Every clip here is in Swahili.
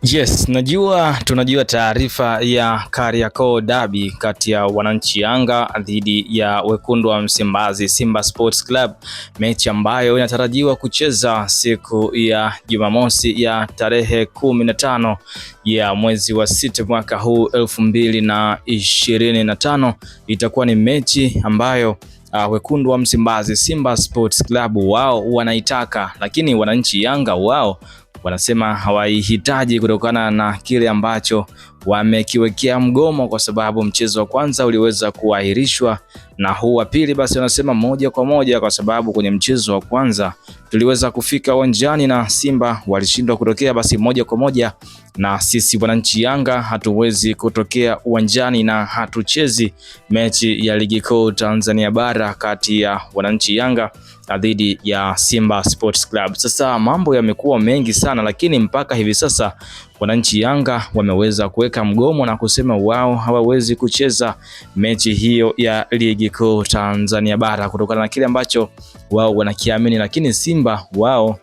Yes, tunajua taarifa ya Kariakoo Derby kati ya wananchi Yanga dhidi ya wekundu wa Msimbazi Simba Sports Club, mechi ambayo inatarajiwa kucheza siku ya Jumamosi ya tarehe 15 ya mwezi wa 6 mwaka huu 2025. Itakuwa ni mechi ambayo wekundu wa Msimbazi Simba Sports Club wao wanaitaka, lakini wananchi Yanga wao wanasema hawaihitaji kutokana na kile ambacho wamekiwekea mgomo, kwa sababu mchezo wa kwanza uliweza kuahirishwa na huu wa pili basi wanasema moja kwa moja, kwa sababu kwenye mchezo wa kwanza tuliweza kufika uwanjani na Simba walishindwa kutokea, basi moja kwa moja na sisi wananchi Yanga hatuwezi kutokea uwanjani na hatuchezi mechi ya ligi kuu Tanzania bara kati ya wananchi Yanga dhidi ya Simba Sports Club. Sasa mambo yamekuwa mengi sana, lakini mpaka hivi sasa wananchi Yanga wameweza kuweka mgomo na kusema wao hawawezi kucheza mechi hiyo ya ligi kuu Tanzania bara kutokana na kile ambacho wao wanakiamini, lakini Simba wao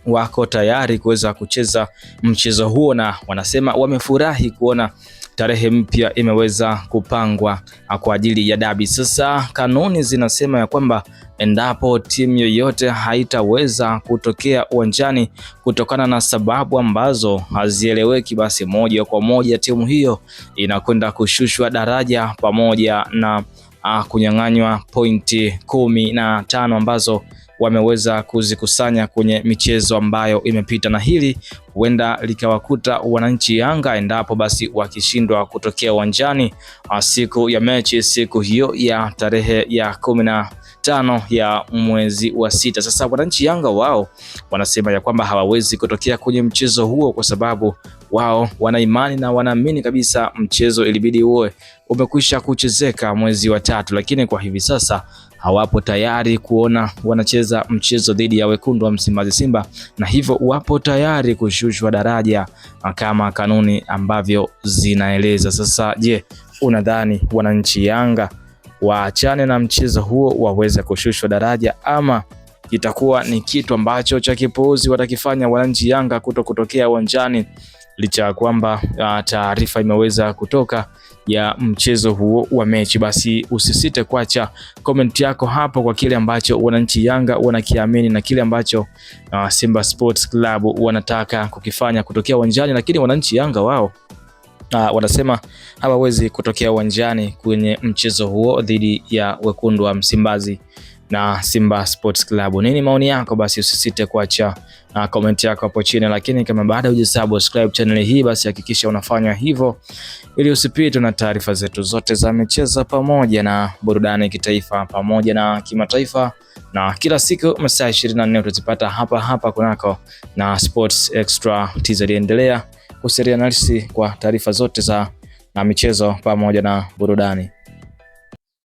wako tayari kuweza kucheza mchezo huo na wanasema wamefurahi kuona tarehe mpya imeweza kupangwa kwa ajili ya dabi. Sasa kanuni zinasema ya kwamba endapo timu yoyote haitaweza kutokea uwanjani kutokana na sababu ambazo hazieleweki, basi moja kwa moja timu hiyo inakwenda kushushwa daraja pamoja na kunyang'anywa pointi 15 ambazo wameweza kuzikusanya kwenye michezo ambayo imepita, na hili huenda likawakuta wananchi Yanga endapo basi wakishindwa kutokea uwanjani siku ya mechi, siku hiyo ya tarehe ya 15 ya mwezi wa 6. Sasa wananchi Yanga wao wanasema ya kwamba hawawezi kutokea kwenye mchezo huo kwa sababu wao wana imani na wanaamini kabisa mchezo ilibidi uwe umekwisha kuchezeka mwezi wa 3, lakini kwa hivi sasa hawapo tayari kuona wanacheza mchezo dhidi ya wekundu wa Msimbazi Simba, na hivyo wapo tayari kushushwa daraja kama kanuni ambavyo zinaeleza. Sasa je, unadhani wananchi Yanga waachane na mchezo huo waweze kushushwa daraja, ama itakuwa ni kitu ambacho cha kipuuzi watakifanya wananchi Yanga kutokea uwanjani licha ya kwamba taarifa imeweza kutoka ya mchezo huo wa mechi? Basi usisite kuacha comment yako hapo kwa kile ambacho wananchi Yanga wanakiamini na kile ambacho Simba Sports Club wanataka kukifanya kutokea uwanjani, lakini wananchi Yanga wao wanasema hawawezi kutokea uwanjani kwenye mchezo huo dhidi ya wekundu wa Msimbazi na Simba Sports Club. Nini maoni yako? Basi usisite kuacha comment yako hapo chini, lakini kama bado hujasubscribe channel hii basi hakikisha unafanya hivyo ili usipitwe na taarifa zetu zote za michezo pamoja na burudani kitaifa pamoja na kimataifa, na kila siku masaa 24 utazipata hapa kunako na Sports Extra TZ. Endelea kuserianalisi kwa taarifa zote za michezo pamoja na burudani.